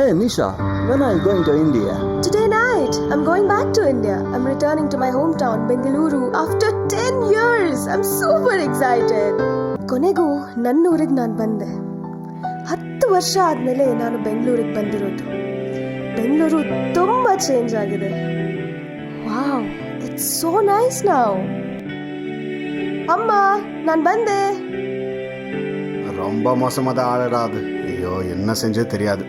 Hey Nisha, when are you going to India? Today night, I'm going back to India. I'm returning to my hometown, Bengaluru, after 10 years. I'm super excited. ಕೊನೆಗೂ ನನ್ನ ಊರಿಗೆ ನಾನು ಬಂದೆ. 10 ವರ್ಷ ಆದಮೇಲೆ ನಾನು ಬೆಂಗಳೂರಿಗೆ ಬಂದಿರೋದು. ಬೆಂಗಳೂರು ತುಂಬ ಚೇಂಜ್ ಆಗಿದೆ. Wow, it's so nice now. ಅಮ್ಮ, ನಾನು ಬಂದೆ. ரொம்ப மோசமாக தான் ஆடுறாது. ஐயோ என்ன செஞ்சே தெரியாது.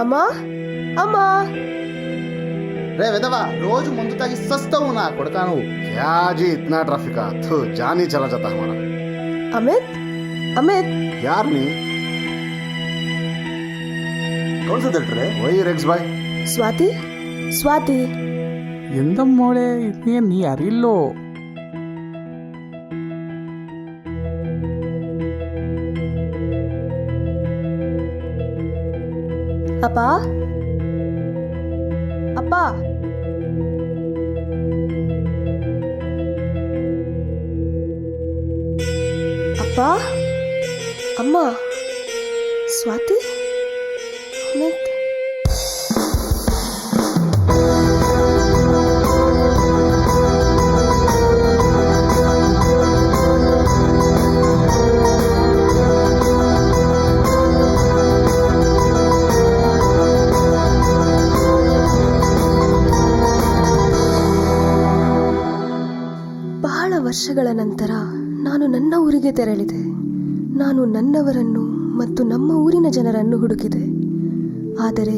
ಅಮ್ಮ ಅಮ್ಮ రే విధవా రోజు ముందు తాగి సస్తావు నా కొడకా నువ్వు. క్యా జీ ఇतना ट्रैफिक थू जानी चला जाता हमारा. ಅಮಿತ್ ಅಮಿತ್ यार नी कौन सा थिएटर है? वही रेक्स भाई. ಸ್ವಾತಿ ಸ್ವಾತಿ എന്താ മോളെ നീ അറിയില്ലോ? ಅಪ್ಪ ಅಪ್ಪ ಅಪ್ಪ ಅಮ್ಮ ಸ್ವಾತಿ ಅಮಿತ್ ಬಹಳ ವರ್ಷಗಳ ನಂತರ ನಾನು ನನ್ನ ಊರಿಗೆ ತೆರಳಿದೆ. ನಾನು ನನ್ನವರನ್ನು ಮತ್ತು ನಮ್ಮ ಊರಿನ ಜನರನ್ನು ಹುಡುಕಿದೆ. ಆದರೆ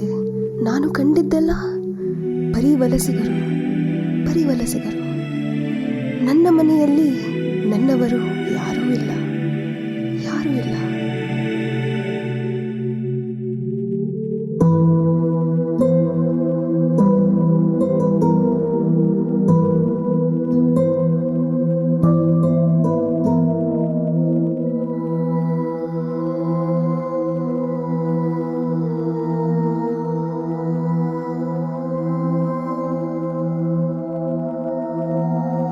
ನಾನು ಕಂಡಿದ್ದೆಲ್ಲ ಬರೀ ವಲಸಿಗರು. ನನ್ನ ಮನೆಯಲ್ಲಿ ನನ್ನವರು ಯಾರೂ ಇಲ್ಲ.